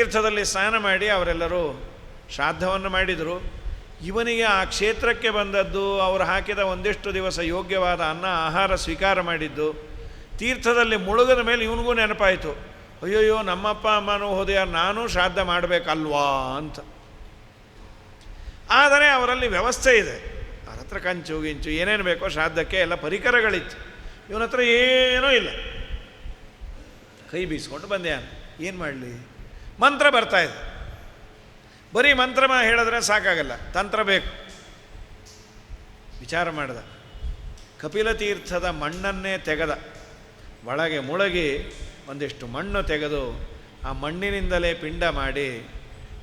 ತೀರ್ಥದಲ್ಲಿ ಸ್ನಾನ ಮಾಡಿ ಅವರೆಲ್ಲರೂ ಶ್ರಾದ್ದವನ್ನು ಮಾಡಿದರು. ಇವನಿಗೆ ಆ ಕ್ಷೇತ್ರಕ್ಕೆ ಬಂದದ್ದು, ಅವರು ಹಾಕಿದ ಒಂದಿಷ್ಟು ದಿವಸ ಯೋಗ್ಯವಾದ ಅನ್ನ ಆಹಾರ ಸ್ವೀಕಾರ ಮಾಡಿದ್ದು, ತೀರ್ಥದಲ್ಲಿ ಮುಳುಗದ ಮೇಲೆ ಇವನಿಗೂ ನೆನಪಾಯಿತು, ಅಯ್ಯೋಯ್ಯೋ ನಮ್ಮಪ್ಪ ಅಮ್ಮನೂ ಹೋದ್ಯಾರು, ನಾನೂ ಶ್ರಾದ್ದ ಮಾಡಬೇಕಲ್ವಾ ಅಂತ. ಆದರೆ ಅವರಲ್ಲಿ ವ್ಯವಸ್ಥೆ ಇದೆ, ಅವ್ರ ಹತ್ರ ಕಂಚು ಗಿಂಚು ಏನೇನು ಬೇಕೋ ಶ್ರಾದ್ದಕ್ಕೆ ಎಲ್ಲ ಪರಿಕರಗಳಿತ್ತು. ಇವನ ಹತ್ರ ಏನೂ ಇಲ್ಲ. ಕೈ ಬೀಸ್ಕೊಂಡು ಬಂದೆ. ಏನು ಮಾಡಲಿ? ಮಂತ್ರ ಬರ್ತಾಯಿದೆ. ಬರೀ ಮಂತ್ರ ಹೇಳಿದ್ರೆ ಸಾಕಾಗಲ್ಲ, ತಂತ್ರ ಬೇಕು. ವಿಚಾರ ಮಾಡಿದ. ಕಪಿಲ ತೀರ್ಥದ ಮಣ್ಣನ್ನೇ ತೆಗೆದ, ಒಳಗೆ ಮುಳುಗಿ ಒಂದಿಷ್ಟು ಮಣ್ಣು ತೆಗೆದು ಆ ಮಣ್ಣಿನಿಂದಲೇ ಪಿಂಡ ಮಾಡಿ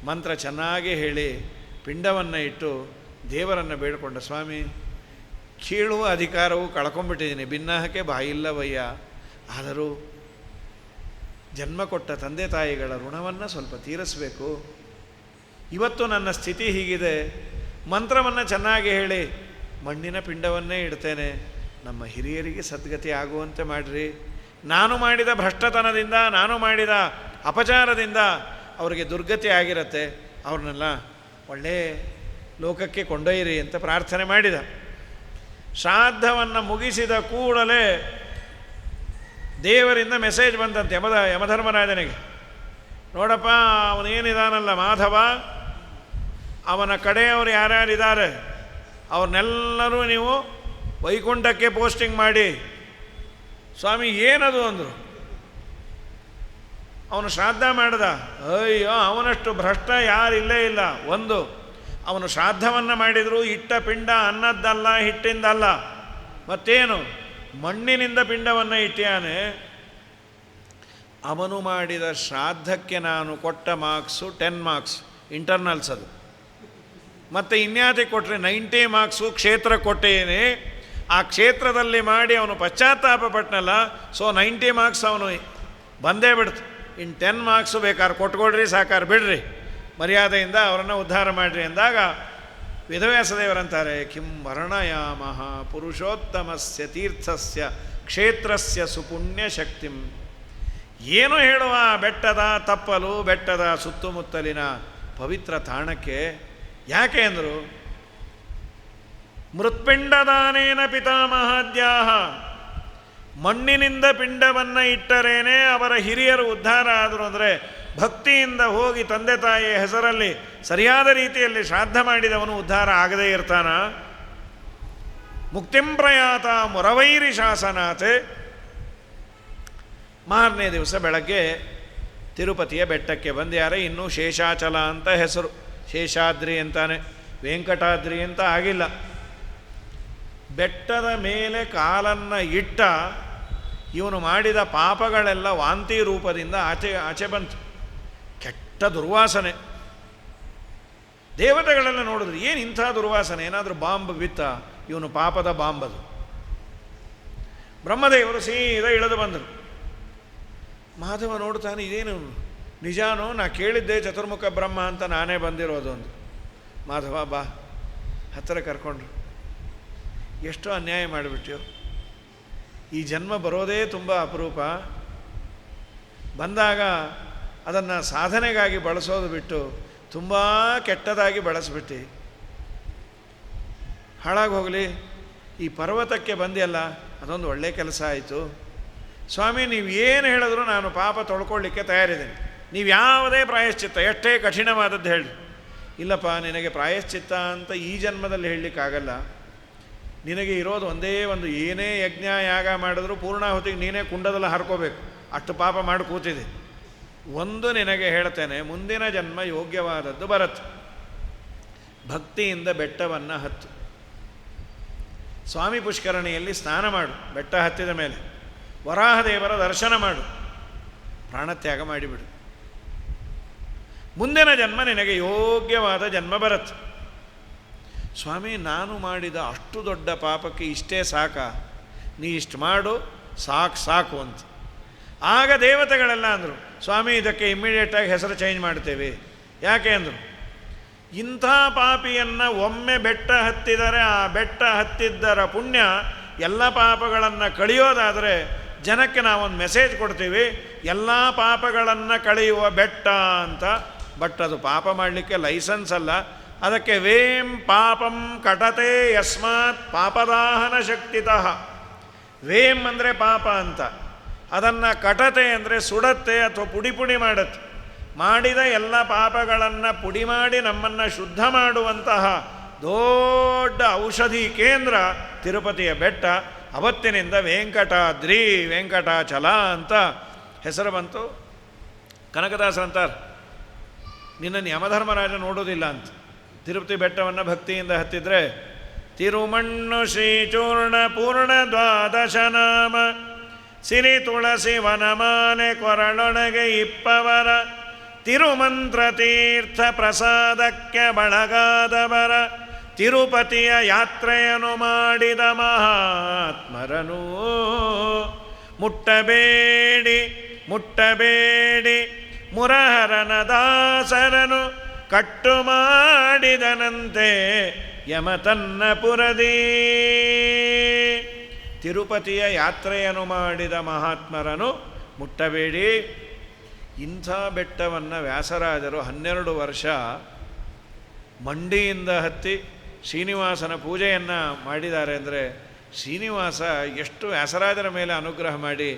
ಮಂತ್ರ ಚೆನ್ನಾಗಿ ಹೇಳಿ ಪಿಂಡವನ್ನು ಇಟ್ಟು ದೇವರನ್ನು ಬೇಡಿಕೊಂಡ. ಸ್ವಾಮಿ, ಕೀಳುವ ಅಧಿಕಾರವು ಕಳ್ಕೊಂಡ್ಬಿಟ್ಟಿದ್ದೀನಿ, ಭಿನ್ನಹಕ್ಕೆ ಬಾಯಿಲ್ಲವಯ್ಯ. ಆದರೂ ಜನ್ಮ ಕೊಟ್ಟ ತಂದೆ ತಾಯಿಗಳ ಋಣವನ್ನು ಸ್ವಲ್ಪ ತೀರಿಸಬೇಕು. ಇವತ್ತು ನನ್ನ ಸ್ಥಿತಿ ಹೀಗಿದೆ, ಮಂತ್ರವನ್ನು ಚೆನ್ನಾಗಿ ಹೇಳಿ ಮಣ್ಣಿನ ಪಿಂಡವನ್ನೇ ಇಡ್ತೇನೆ, ನಮ್ಮ ಹಿರಿಯರಿಗೆ ಸದ್ಗತಿ ಆಗುವಂತೆ ಮಾಡಿರಿ. ನಾನು ಮಾಡಿದ ಭ್ರಷ್ಟತನದಿಂದ, ನಾನು ಮಾಡಿದ ಅಪಚಾರದಿಂದ ಅವರಿಗೆ ದುರ್ಗತಿ ಆಗಿರತ್ತೆ, ಅವ್ರನ್ನೆಲ್ಲ ಒಳ್ಳೆಯ ಲೋಕಕ್ಕೆ ಕೊಂಡೊಯ್ಯಿರಿ ಅಂತ ಪ್ರಾರ್ಥನೆ ಮಾಡಿದ. ಶ್ರಾದ್ದವನ್ನು ಮುಗಿಸಿದ ಕೂಡಲೇ ದೇವರಿಂದ ಮೆಸೇಜ್ ಬಂತಂತೆ ಯಮಧರ್ಮರಾಜನಿಗೆ. ನೋಡಪ್ಪ, ಅವನೇನಿದಾನಲ್ಲ ಮಾಧವ, ಅವನ ಕಡೆಯವರು ಯಾರ್ಯಾರಿದ್ದಾರೆ ಅವ್ರನ್ನೆಲ್ಲರೂ ನೀವು ವೈಕುಂಠಕ್ಕೆ ಪೋಸ್ಟಿಂಗ್ ಮಾಡಿ. ಸ್ವಾಮಿ ಏನದು ಅಂದರು. ಅವನು ಶ್ರಾದ್ದ ಮಾಡ್ದ. ಅಯ್ಯೋ, ಅವನಷ್ಟು ಭ್ರಷ್ಟ ಯಾರಿಲ್ಲೇ ಇಲ್ಲ. ಒಂದು, ಅವನು ಶ್ರಾದ್ದವನ್ನು ಮಾಡಿದರೂ ಇಟ್ಟ ಪಿಂಡ ಅನ್ನದ್ದಲ್ಲ, ಹಿಟ್ಟಿಂದಲ್ಲ, ಮತ್ತೇನು ಮಣ್ಣಿನಿಂದ ಪಿಂಡವನ್ನು ಇಟ್ಟಿಯಾನೆ. ಅವನು ಮಾಡಿದ ಶ್ರಾದ್ದಕ್ಕೆ ನಾನು ಕೊಟ್ಟ ಮಾರ್ಕ್ಸು 10 ಮಾರ್ಕ್ಸ್ ಇಂಟರ್ನಲ್ಸ್, ಅದು ಮತ್ತು ಇನ್ಯಾತಿ ಕೊಟ್ಟರೆ 90 ಮಾರ್ಕ್ಸು ಕ್ಷೇತ್ರ ಕೊಟ್ಟೇನೆ. ಆ ಕ್ಷೇತ್ರದಲ್ಲಿ ಮಾಡಿ ಅವನು ಪಶ್ಚಾತ್ತಾಪ ಪಟ್ಟನಲ್ಲ, ಸೊ 90 ಮಾರ್ಕ್ಸ್ ಅವನು ಬಂದೇ ಬಿಡ್ತು. ಇನ್ನು 10 ಮಾರ್ಕ್ಸು ಬೇಕಾದ್ರೆ ಕೊಟ್ಕೊಡ್ರಿ, ಸಾಕಾರ ಬಿಡ್ರಿ, ಮರ್ಯಾದೆಯಿಂದ ಅವರನ್ನು ಉದ್ಧಾರ ಮಾಡಿರಿ ಅಂದಾಗ ವೇದವ್ಯಾಸದೇವರಂತಾರೆ, ಕಿಂ ವರ್ಣಯಾಮಃ ಪುರುಷೋತ್ತಮಸ್ಯ ತೀರ್ಥಸ್ಯ ಕ್ಷೇತ್ರಸ್ಯ ಸುಪುಣ್ಯ ಶಕ್ತಿಂ. ಏನು ಹೇಳುವ ಬೆಟ್ಟದ ತಪ್ಪಲು, ಬೆಟ್ಟದ ಸುತ್ತಮುತ್ತಲಿನ ಪವಿತ್ರ ತಾಣಕ್ಕೆ. ಯಾಕೆ ಅಂದರು, ಮೃತ್ಪಿಂಡದಾನೇನ ಪಿತಾಮಹಾದ್ಯಾಹ, ಮಣ್ಣಿನಿಂದ ಪಿಂಡವನ್ನು ಇಟ್ಟರೇನೆ ಅವರ ಹಿರಿಯರು ಉದ್ಧಾರ ಆದರು. ಅಂದರೆ ಭಕ್ತಿಯಿಂದ ಹೋಗಿ ತಂದೆ ತಾಯಿಯ ಹೆಸರಲ್ಲಿ ಸರಿಯಾದ ರೀತಿಯಲ್ಲಿ ಶ್ರಾದ್ದ ಮಾಡಿದವನು ಉದ್ಧಾರ ಆಗದೇ ಇರ್ತಾನ. ಮುಕ್ತಿಂ ಪ್ರಯಾತ ಮುರವೈರಿ ಶಾಸನಾಥ್. ಮಾರನೇ ದಿವಸ ಬೆಳಗ್ಗೆ ತಿರುಪತಿಯ ಬೆಟ್ಟಕ್ಕೆ ಬಂದ್ಯಾರೆ. ಇನ್ನೂ ಶೇಷಾಚಲ ಅಂತ ಹೆಸರು, ಶೇಷಾದ್ರಿ ಅಂತಾನೆ, ವೆಂಕಟಾದ್ರಿ ಅಂತ ಆಗಿಲ್ಲ. ಬೆಟ್ಟದ ಮೇಲೆ ಕಾಲನ್ನು ಇಟ್ಟ ಇವನು ಮಾಡಿದ ಪಾಪಗಳೆಲ್ಲ ವಾಂತಿ ರೂಪದಿಂದ ಆಚೆ ಬಂತು. ಕೆಟ್ಟ ದುರ್ವಾಸನೆ. ದೇವತೆಗಳೆಲ್ಲ ನೋಡಿದ್ರು, ಏನು ಇಂಥ ದುರ್ವಾಸನೆ, ಏನಾದರೂ ಬಾಂಬ್ ಬಿತ್ತ, ಇವನು ಪಾಪದ ಬಾಂಬದು. ಬ್ರಹ್ಮದೇವರು ಸೀದಾ ಇಳಿದು ಬಂದರು. ಮಾಧವ ನೋಡ್ತಾನೆ, ಇದೇನು ನಿಜಾನೋ, ನಾ ಕೇಳಿದ್ದೆ ಚತುರ್ಮುಖ ಬ್ರಹ್ಮ ಅಂತ ನಾನೇ ಬಂದಿರೋದು ಅಂದು. ಮಾಧವ ಬಾ, ಹತ್ತಿರ ಕರ್ಕೊಂಡ್ರು. ಎಷ್ಟೋ ಅನ್ಯಾಯ ಮಾಡಿಬಿಟ್ಯೋ, ಈ ಜನ್ಮ ಬರೋದೇ ತುಂಬ ಅಪರೂಪ, ಬಂದಾಗ ಅದನ್ನು ಸಾಧನೆಗಾಗಿ ಬಳಸೋದು ಬಿಟ್ಟು ತುಂಬ ಕೆಟ್ಟದಾಗಿ ಬಳಸಿಬಿಟ್ಟು ಹಾಳಾಗಿ ಹೋಗಲಿ. ಈ ಪರ್ವತಕ್ಕೆ ಬಂದೆಯಲ್ಲ, ಅದೊಂದು ಒಳ್ಳೆಯ ಕೆಲಸ ಆಯಿತು. ಸ್ವಾಮಿ, ನೀವು ಏನು ಹೇಳಿದ್ರು ನಾನು ಪಾಪ ತೊಳ್ಕೊಳ್ಳಿಕ್ಕೆ ತಯಾರಿದ್ದೇನೆ, ನೀವು ಯಾವುದೇ ಪ್ರಾಯಶ್ಚಿತ್ತ ಎಷ್ಟೇ ಕಠಿಣವಾದದ್ದು ಹೇಳಿ. ಇಲ್ಲಪ್ಪ, ನಿನಗೆ ಪ್ರಾಯಶ್ಚಿತ್ತ ಅಂತ ಈ ಜನ್ಮದಲ್ಲಿ ಹೇಳಲಿಕ್ಕಾಗಲ್ಲ. ನಿನಗೆ ಇರೋದು ಒಂದೇ ಒಂದು, ಏನೇ ಯಜ್ಞ ಯಾಗ ಮಾಡಿದ್ರೂ ಪೂರ್ಣಾಹುತಿಗೆ ನೀನೇ ಕುಂಡದಲ್ಲಿ ಹರ್ಕೋಬೇಕು, ಅಷ್ಟು ಪಾಪ ಮಾಡಿ ಕೂತಿದೆ. ಒಂದು ನಿನಗೆ ಹೇಳ್ತೇನೆ, ಮುಂದಿನ ಜನ್ಮ ಯೋಗ್ಯವಾದದ್ದು ಬರುತ್ತೆ. ಭಕ್ತಿಯಿಂದ ಬೆಟ್ಟವನ್ನು ಹತ್ತು, ಸ್ವಾಮಿ ಪುಷ್ಕರಣಿಯಲ್ಲಿ ಸ್ನಾನ ಮಾಡು, ಬೆಟ್ಟ ಹತ್ತಿದ ಮೇಲೆ ವರಾಹದೇವರ ದರ್ಶನ ಮಾಡು, ಪ್ರಾಣತ್ಯಾಗ ಮಾಡಿಬಿಡು. ಮುಂದಿನ ಜನ್ಮ ನಿನಗೆ ಯೋಗ್ಯವಾದ ಜನ್ಮ ಬರುತ್ತೆ. ಸ್ವಾಮಿ, ನಾನು ಮಾಡಿದ ಅಷ್ಟು ದೊಡ್ಡ ಪಾಪಕ್ಕೆ ಇಷ್ಟೇ ಸಾಕ, ನೀ ಇಷ್ಟು ಮಾಡು, ಸಾಕು ಅಂತ. ಆಗ ದೇವತೆಗಳೆಲ್ಲ ಅಂದರು, ಸ್ವಾಮಿ ಇದಕ್ಕೆ ಇಮ್ಮಿಡಿಯೇಟಾಗಿ ಹೆಸರು ಚೇಂಜ್ ಮಾಡ್ತೇವೆ. ಯಾಕೆ ಅಂದರು, ಇಂಥ ಪಾಪಿಯನ್ನು ಒಮ್ಮೆ ಬೆಟ್ಟ ಹತ್ತಿದರೆ ಆ ಬೆಟ್ಟ ಹತ್ತಿದ್ದರ ಪುಣ್ಯ ಎಲ್ಲ ಪಾಪಗಳನ್ನು ಕಳೆಯೋದಾದರೆ ಜನಕ್ಕೆ ನಾವೊಂದು ಮೆಸೇಜ್ ಕೊಡ್ತೀವಿ, ಎಲ್ಲ ಪಾಪಗಳನ್ನು ಕಳೆಯುವ ಬೆಟ್ಟ ಅಂತ. ಬಟ್ ಅದು ಪಾಪ ಮಾಡಲಿಕ್ಕೆ ಲೈಸೆನ್ಸ್ ಅಲ್ಲ. ಅದಕ್ಕೆ ವೇಂ ಪಾಪಂ ಕಟತೆ ಯಸ್ಮಾತ್ ಪಾಪದಾಹನ ಶಕ್ತಿತಃ. ವೇಂ ಅಂದರೆ ಪಾಪ ಅಂತ, ಅದನ್ನು ಕಟತೆ ಅಂದರೆ ಸುಡತ್ತೆ ಅಥವಾ ಪುಡಿ ಪುಡಿ ಮಾಡುತ್ತೆ. ಮಾಡಿದ ಎಲ್ಲ ಪಾಪಗಳನ್ನು ಪುಡಿ ಮಾಡಿ ನಮ್ಮನ್ನು ಶುದ್ಧ ಮಾಡುವಂತಹ ದೊಡ್ಡ ಔಷಧಿ ಕೇಂದ್ರ ತಿರುಪತಿಯ ಬೆಟ್ಟ. ಅವತ್ತಿನಿಂದ ವೆಂಕಟಾದ್ರಿ, ವೆಂಕಟಾಚಲ ಅಂತ ಹೆಸರು ಬಂತು. ಕನಕದಾಸರಂತಾರೆ, ನಿನ್ನನ್ನು ಯಮಧರ್ಮರಾಜ ನೋಡೋದಿಲ್ಲ ಅಂತ. ತಿರುಪತಿ ಬೆಟ್ಟವನ್ನು ಭಕ್ತಿಯಿಂದ ಹತ್ತಿದ್ರೆ ತಿರುಮಣ್ಣು ಶ್ರೀಚೂರ್ಣ ಪೂರ್ಣ ದ್ವಾದಶ ನಾಮ ಸಿರಿ ತುಳಸಿ ವನಮಾಲೆ ಕೊರಳೊಳಗೆ ಇಪ್ಪವರ ತಿರುಮಂತ್ರ ತೀರ್ಥ ಪ್ರಸಾದಕ್ಕೆ ಬಳಗಾದವರ ತಿರುಪತಿಯ ಯಾತ್ರೆಯನ್ನು ಮಾಡಿದ ಮಹಾತ್ಮರನು ಮುಟ್ಟಬೇಡಿ ಮುಟ್ಟಬೇಡಿ ಮುರಹರನ ದಾಸರನು ಕಟ್ಟು ಮಾಡಿದನಂತೆ ಯಮ ತನ್ನ ಪುರದಿ. ತಿರುಪತಿಯ ಯಾತ್ರೆಯನ್ನು ಮಾಡಿದ ಮಹಾತ್ಮರನು ಮುಟ್ಟಬೇಡಿ. ಇಂಥ ಬೆಟ್ಟವನ್ನು ವ್ಯಾಸರಾಜರು 12 ವರ್ಷ ಮಂಡಿಯಿಂದ ಹತ್ತಿ ಶ್ರೀನಿವಾಸನ ಪೂಜೆಯನ್ನು ಮಾಡಿದ್ದಾರೆ. ಅಂದರೆ ಶ್ರೀನಿವಾಸ ಎಷ್ಟು ವ್ಯಾಸರಾಜರ ಮೇಲೆ ಅನುಗ್ರಹ ಮಾಡಿ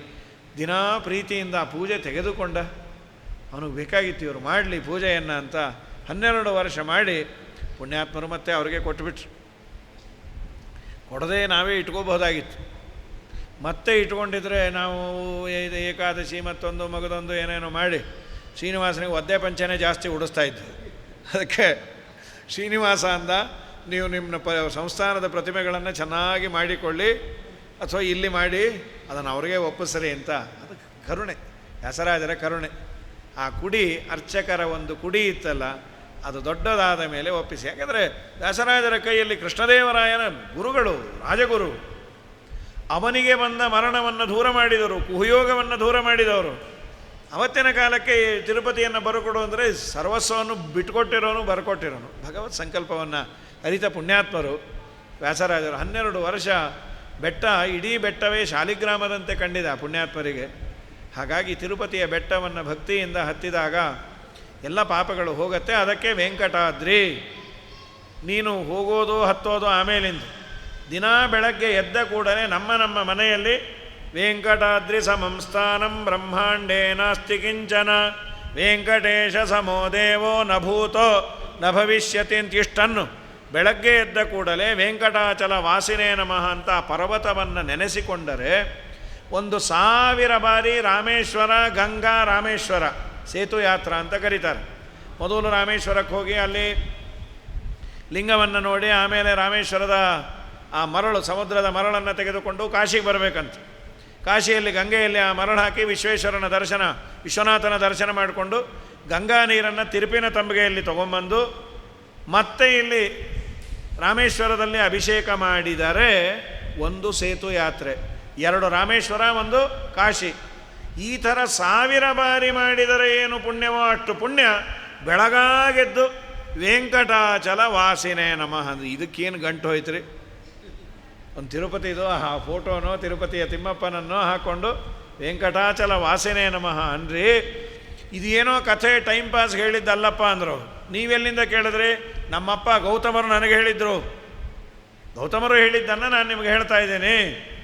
ದಿನಾ ಪ್ರೀತಿಯಿಂದ ಆ ಪೂಜೆ ತೆಗೆದುಕೊಂಡ. ಅವನಿಗೆ ಬೇಕಾಗಿತ್ತು ಇವರು ಮಾಡಲಿ ಪೂಜೆಯನ್ನು ಅಂತ 12 ವರ್ಷ ಮಾಡಿ ಪುಣ್ಯಾತ್ಮರು ಮತ್ತೆ ಅವರಿಗೆ ಕೊಟ್ಟುಬಿಟ್ರು. ಕೊಡದೆ ನಾವೇ ಇಟ್ಕೋಬಹುದಾಗಿತ್ತು. ಮತ್ತೆ ಇಟ್ಕೊಂಡಿದ್ರೆ ನಾವು ಏಕಾದಶಿ ಮತ್ತೊಂದು ಮಗದೊಂದು ಏನೇನೋ ಮಾಡಿ ಶ್ರೀನಿವಾಸನಿಗೆ ಒದ್ದೆ ಪಂಚನೇ ಜಾಸ್ತಿ ಉಡಿಸ್ತಾಯಿದ್ದು. ಅದಕ್ಕೆ ಶ್ರೀನಿವಾಸ ಅಂದ, ನೀವು ನಿಮ್ಮ ಸಂಸ್ಥಾನದ ಪ್ರತಿಮೆಗಳನ್ನು ಚೆನ್ನಾಗಿ ಮಾಡಿಕೊಳ್ಳಿ ಅಥವಾ ಇಲ್ಲಿ ಮಾಡಿ ಅದನ್ನು ಅವ್ರಿಗೆ ಒಪ್ಪಿಸ್ರಿ ಅಂತ. ಅದು ಕರುಣೆ, ವ್ಯಾಸರಾಜರ ಕರುಣೆ. ಆ ಕುಡಿ ಅರ್ಚಕರ ಒಂದು ಕುಡಿ ಇತ್ತಲ್ಲ, ಅದು ದೊಡ್ಡದಾದ ಮೇಲೆ ಒಪ್ಪಿಸಿ. ಯಾಕೆಂದರೆ ವ್ಯಾಸರಾಜರ ಕೈಯಲ್ಲಿ ಕೃಷ್ಣದೇವರಾಯನ ಗುರುಗಳು, ರಾಜಗುರು, ಅವನಿಗೆ ಬಂದ ಮರಣವನ್ನು ದೂರ ಮಾಡಿದರು, ಕುಹಯೋಗವನ್ನು ದೂರ ಮಾಡಿದವರು. ಅವತ್ತಿನ ಕಾಲಕ್ಕೆ ತಿರುಪತಿಯನ್ನು ಬರಕೊಡು ಅಂದರೆ ಸರ್ವಸ್ವವನ್ನು ಬಿಟ್ಟುಕೊಟ್ಟಿರೋನು, ಬರಕೊಟ್ಟಿರೋನು. ಭಗವತ್ ಸಂಕಲ್ಪವನ್ನು ಅರಿತ ಪುಣ್ಯಾತ್ಮರು ವ್ಯಾಸರಾಜರು. 12 ವರ್ಷ ಬೆಟ್ಟ, ಇಡೀ ಬೆಟ್ಟವೇ ಶಾಲಿಗ್ರಾಮದಂತೆ ಕಂಡಿದೆ ಆ ಪುಣ್ಯಾತ್ಮರಿಗೆ. ಹಾಗಾಗಿ ತಿರುಪತಿಯ ಬೆಟ್ಟವನ್ನು ಭಕ್ತಿಯಿಂದ ಹತ್ತಿದಾಗ ಎಲ್ಲ ಪಾಪಗಳು ಹೋಗುತ್ತೆ. ಅದಕ್ಕೆ ವೆಂಕಟಾದ್ರಿ. ನೀನು ಹೋಗೋದು ಹತ್ತೋದು ಆಮೇಲಿಂದ. ದಿನ ಬೆಳಗ್ಗೆ ಎದ್ದ ಕೂಡಲೇ ನಮ್ಮ ಮನೆಯಲ್ಲಿ ವೆಂಕಟಾದ್ರಿ ಸಮಂಸ್ಥಾನಂ ಬ್ರಹ್ಮಾಂಡೇ ನಾಸ್ತಿ ಕಿಂಚನ ವೆಂಕಟೇಶ ಸಮೋ ದೇವೋ ನ ಭೂತೋ ನ ಭವಿಷ್ಯತಿ ಅಂತ ಇಷ್ಟನ್ನು ಬೆಳಗ್ಗೆ ಎದ್ದ ಕೂಡಲೇ ವೆಂಕಟಾಚಲ ವಾಸಿನೇ ನಮಃ ಅಂತ ಪರ್ವತವನ್ನು ನೆನೆಸಿಕೊಂಡರೆ 1000 ಬಾರಿ ರಾಮೇಶ್ವರ ಗಂಗಾ ರಾಮೇಶ್ವರ ಸೇತು ಯಾತ್ರಾ ಅಂತ ಕರೀತಾರೆ. ಮೊದಲು ರಾಮೇಶ್ವರಕ್ಕೆ ಹೋಗಿ ಅಲ್ಲಿ ಲಿಂಗವನ್ನು ನೋಡಿ ಆಮೇಲೆ ರಾಮೇಶ್ವರದ ಆ ಮರಳು, ಸಮುದ್ರದ ಮರಳನ್ನು ತೆಗೆದುಕೊಂಡು ಕಾಶಿಗೆ ಬರಬೇಕಂತ. ಕಾಶಿಯಲ್ಲಿ ಗಂಗೆಯಲ್ಲಿ ಆ ಮರಳು ಹಾಕಿ ವಿಶ್ವೇಶ್ವರನ ದರ್ಶನ, ವಿಶ್ವನಾಥನ ದರ್ಶನ ಮಾಡಿಕೊಂಡು ಗಂಗಾ ನೀರನ್ನು ತಿರುಪಿನ ತಂಬಿಗೆಯಲ್ಲಿ ತೊಗೊಂಬಂದು ಮತ್ತೆ ಇಲ್ಲಿ ರಾಮೇಶ್ವರದಲ್ಲಿ ಅಭಿಷೇಕ ಮಾಡಿದರೆ ಒಂದು ಸೇತು ಯಾತ್ರೆ, 2 ರಾಮೇಶ್ವರ, 1 ಕಾಶಿ. ಈ ಥರ 1000 ಬಾರಿ ಮಾಡಿದರೆ ಏನು ಪುಣ್ಯವೋ ಅಷ್ಟು ಪುಣ್ಯ. ಬೆಳಗಾಗೆದ್ದು ವೆಂಕಟಾಚಲ ವಾಸಿನೇ ನಮಃ. ಇದಕ್ಕೇನು ಗಂಟು ಹೋಯ್ತು ರೀ? ಒಂದು ತಿರುಪತಿದು ಆ ಫೋಟೋನೋ ತಿರುಪತಿಯ ತಿಮ್ಮಪ್ಪನನ್ನೋ ಹಾಕ್ಕೊಂಡು ವೆಂಕಟಾಚಲ ವಾಸಿನೇ ನಮಃ ಅನ್ರಿ. ಇದೇನೋ ಕಥೆ ಟೈಮ್ ಪಾಸ್ ಹೇಳಿದ್ದಲ್ಲಪ್ಪ ಅಂದರು. ನೀವೆಲ್ಲಿಂದ ಕೇಳಿದ್ರಿ? ನಮ್ಮಪ್ಪ ಗೌತಮರು ನನಗೆ ಹೇಳಿದರು. ಗೌತಮರು ಹೇಳಿದ್ದನ್ನು ನಾನು ನಿಮಗೆ ಹೇಳ್ತಾ ಇದ್ದೇನೆ.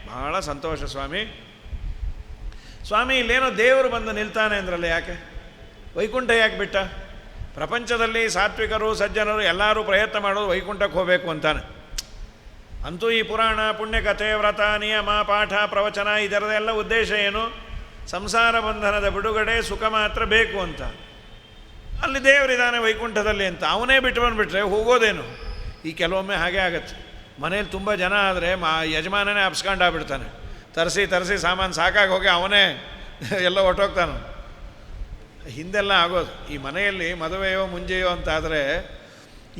ಬಹಳ ಸಂತೋಷ ಸ್ವಾಮಿ. ಸ್ವಾಮಿ ಇಲ್ಲೇನೋ ದೇವರು ಬಂದು ನಿಲ್ತಾನೆ ಅಂದ್ರಲ್ಲ, ಯಾಕೆ? ವೈಕುಂಠ ಯಾಕೆ ಬಿಟ್ಟ? ಪ್ರಪಂಚದಲ್ಲಿ ಸಾತ್ವಿಕರು ಸಜ್ಜನರು ಎಲ್ಲರೂ ಪ್ರಯತ್ನ ಮಾಡೋದು ವೈಕುಂಠಕ್ಕೆ ಹೋಗಬೇಕು ಅಂತಾನೆ. ಅಂತೂ ಈ ಪುರಾಣ, ಪುಣ್ಯಕಥೆ, ವ್ರತ, ನಿಯಮ, ಪಾಠ, ಪ್ರವಚನ ಇದರದೆಲ್ಲ ಉದ್ದೇಶ ಏನು? ಸಂಸಾರ ಬಂಧನದ ಬಿಡುಗಡೆ, ಸುಖ ಮಾತ್ರ ಬೇಕು ಅಂತ. ಅಲ್ಲಿ ದೇವರಿದ್ದಾನೆ ವೈಕುಂಠದಲ್ಲಿ ಅಂತ ಅವನೇ ಬಿಟ್ಟು ಬಂದುಬಿಟ್ರೆ ಹೋಗೋದೇನು? ಈ ಕೆಲವೊಮ್ಮೆ ಹಾಗೆ ಆಗತ್ತೆ. ಮನೇಲಿ ತುಂಬ ಜನ ಆದರೆ ಯಜಮಾನನೇ ಅಪ್ಸ್ಕೊಂಡಾಗ್ಬಿಡ್ತಾನೆ. ತರಿಸಿ ಸಾಮಾನು ಸಾಕಾಗಿ ಹೋಗಿ ಅವನೇ ಎಲ್ಲ ಹೊಟ್ಟೋಗ್ತಾನೆ. ಹಿಂದೆಲ್ಲ ಆಗೋದು. ಈ ಮನೆಯಲ್ಲಿ ಮದುವೆಯೋ ಮುಂಜೆಯೋ ಅಂತಾದರೆ,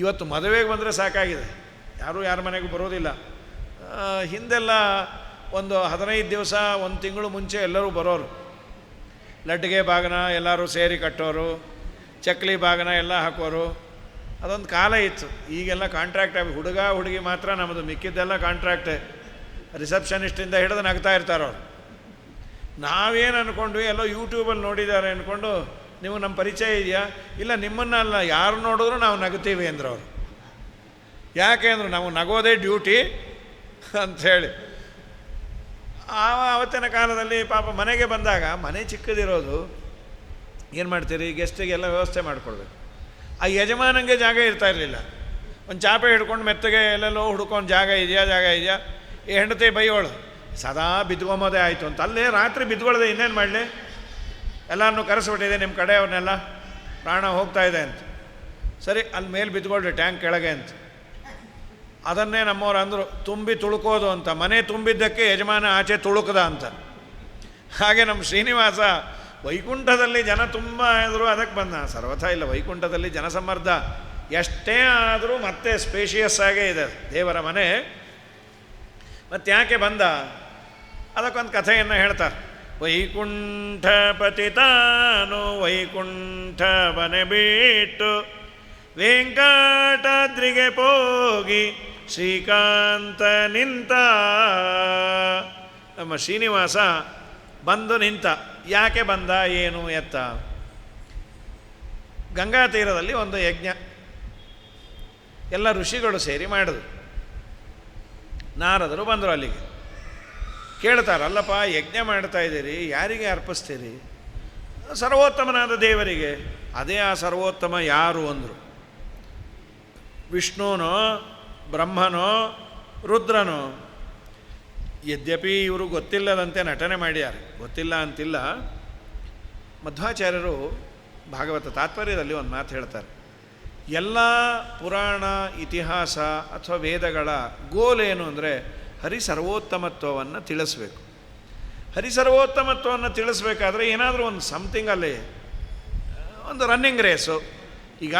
ಇವತ್ತು ಮದುವೆಗೆ ಬಂದರೆ ಸಾಕಾಗಿದೆ, ಯಾರೂ ಯಾರ ಮನೆಗೂ ಬರೋದಿಲ್ಲ. ಹಿಂದೆಲ್ಲ ಒಂದು 15 ದಿವಸ, 1 ತಿಂಗಳು ಮುಂಚೆ ಎಲ್ಲರೂ ಬರೋರು. ಲಡ್ಡಿಗೆ ಬಾಗಿನ ಎಲ್ಲರೂ ಸೇರಿ ಕಟ್ಟೋರು, ಚಕ್ಲಿ ಬಾಗಿನ ಎಲ್ಲ ಹಾಕೋರು. ಅದೊಂದು ಕಾಲ ಇತ್ತು. ಈಗೆಲ್ಲ ಕಾಂಟ್ರಾಕ್ಟ್ ಆಗಿ ಹುಡುಗ ಹುಡುಗಿ ಮಾತ್ರ ನಮ್ಮದು, ಮಿಕ್ಕಿದ್ದೆಲ್ಲ ಕಾಂಟ್ರಾಕ್ಟೇ. ರಿಸೆಪ್ಷನಿಸ್ಟಿಂದ ಹಿಡಿದು ನಗ್ತಾ ಇರ್ತಾರವ್ರು. ನಾವೇನು ಅಂದ್ಕೊಂಡ್ವಿ, ಎಲ್ಲೋ ಯೂಟ್ಯೂಬಲ್ಲಿ ನೋಡಿದ್ದಾರೆ ಅಂದ್ಕೊಂಡು ನೀವು ನಮ್ಮ ಪರಿಚಯ ಇದೆಯಾ? ಇಲ್ಲ, ನಿಮ್ಮನ್ನಲ್ಲ, ಯಾರು ನೋಡಿದ್ರು ನಾವು ನಗ್ತೀವಿ ಅಂದರು ಅವರು. ಯಾಕೆ ಅಂದರು, ನಾವು ನಗೋದೇ ಡ್ಯೂಟಿ ಅಂಥೇಳಿ. ಆವತ್ತಿನ ಕಾಲದಲ್ಲಿ ಪಾಪ ಮನೆಗೆ ಬಂದಾಗ, ಮನೆ ಚಿಕ್ಕದಿರೋದು, ಏನು ಮಾಡ್ತೀರಿ, ಗೆಸ್ಟಿಗೆಲ್ಲ ವ್ಯವಸ್ಥೆ ಮಾಡಿಕೊಡ್ಬೇಕು. ಆ ಯಜಮಾನಂಗೆ ಜಾಗ ಇರ್ತಾ ಇರಲಿಲ್ಲ. ಒಂದು ಚಾಪೆ ಹಿಡ್ಕೊಂಡು ಮೆತ್ತಗೆ ಎಲ್ಲೆಲ್ಲೋ ಹುಡ್ಕೊಂಡು ಜಾಗ ಇದೆಯಾ ಈ ಹೆಂಡತಿ ಬೈಯೋಳು, ಸದಾ ಬಿದ್ಕೊಂಬೋದೇ ಆಯಿತು ಅಂತ. ಅಲ್ಲೇ ರಾತ್ರಿ ಬಿದ್ಕೊಳ್ಳದೆ ಇನ್ನೇನು ಮಾಡಲಿ, ಎಲ್ಲರನ್ನೂ ಕರೆಸಿಬಿಟ್ಟಿದೆ ನಿಮ್ಮ ಕಡೆಯವ್ರನ್ನೆಲ್ಲ, ಪ್ರಾಣ ಹೋಗ್ತಾ ಇದೆ ಅಂತ. ಸರಿ, ಅಲ್ಲಿ ಮೇಲೆ ಬಿದ್ಕೊಳ್ರಿ ಟ್ಯಾಂಕ್ ಕೆಳಗೆ ಅಂತ. ಅದನ್ನೇ ನಮ್ಮವ್ರು ಅಂದರು, ತುಂಬಿ ತುಳುಕೋದು ಅಂತ. ಮನೆ ತುಂಬಿದ್ದಕ್ಕೆ ಯಜಮಾನ ಆಚೆ ತುಳುಕದ ಅಂತ. ಹಾಗೆ ನಮ್ಮ ಶ್ರೀನಿವಾಸ ವೈಕುಂಠದಲ್ಲಿ ಜನ ತುಂಬ ಆದರೂ ಅದಕ್ಕೆ ಬಂದ. ಸರ್ವಥಾ ಇಲ್ಲ, ವೈಕುಂಠದಲ್ಲಿ ಜನಸಮ್ಮರ್ದ ಎಷ್ಟೇ ಆದರೂ ಮತ್ತೆ ಸ್ಪೇಷಿಯಸ್ ಆಗೇ ಇದೆ ದೇವರ ಮನೆ. ಮತ್ತು ಯಾಕೆ ಬಂದ, ಅದಕ್ಕೊಂದು ಕಥೆಯನ್ನು ಹೇಳ್ತಾರೆ. ವೈಕುಂಠ ಪತಿತಾನು ವೈಕುಂಠ ಮನೆ ಬಿಟ್ಟು ವೆಂಕಟಾದ್ರಿಗೆ ಹೋಗಿ ಶ್ರೀಕಾಂತ ನಿಂತ. ನಮ್ಮ ಶ್ರೀನಿವಾಸ ಬಂದು ನಿಂತ. ಯಾಕೆ ಬಂದ, ಏನು ಎತ್ತ? ಗಂಗಾ ತೀರದಲ್ಲಿ ಒಂದು ಯಜ್ಞ ಎಲ್ಲ ಋಷಿಗಳು ಸೇರಿ ಮಾಡಿದ್ರು. ನಾರದರು ಬಂದರು ಅಲ್ಲಿಗೆ. ಕೇಳ್ತಾರೆ, ಅಲ್ಲಪ್ಪ ಯಜ್ಞ ಮಾಡ್ತಾ ಇದ್ದೀರಿ, ಯಾರಿಗೆ ಅರ್ಪಿಸ್ತೀರಿ? ಸರ್ವೋತ್ತಮನಾದ ದೇವರಿಗೆ. ಅದೇ ಆ ಸರ್ವೋತ್ತಮ ಯಾರು ಅಂದರು. ವಿಷ್ಣುನೋ, ಬ್ರಹ್ಮನೋ, ರುದ್ರನೋ? ಯದ್ಯಪಿ ಇವರು ಗೊತ್ತಿಲ್ಲದಂತೆ ನಟನೆ ಮಾಡ್ಯಾರೆ, ಗೊತ್ತಿಲ್ಲ ಅಂತಿಲ್ಲ. ಮಧ್ವಾಚಾರ್ಯರು ಭಾಗವತ ತಾತ್ಪರ್ಯದಲ್ಲಿ ಒಂದು ಮಾತು ಹೇಳ್ತಾರೆ. ಎಲ್ಲ ಪುರಾಣ, ಇತಿಹಾಸ ಅಥವಾ ವೇದಗಳ ಗೋಲ್ ಏನು ಅಂದರೆ ಹರಿಸರ್ವೋತ್ತಮತ್ವವನ್ನು ತಿಳಿಸ್ಬೇಕು. ಹರಿಸರ್ವೋತ್ತಮತ್ವವನ್ನು ತಿಳಿಸ್ಬೇಕಾದ್ರೆ ಏನಾದರೂ ಒಂದು ಸಮಥಿಂಗ್ ಅಲ್ಲಿ ಒಂದು ರನ್ನಿಂಗ್ ರೇಸು. ಈಗ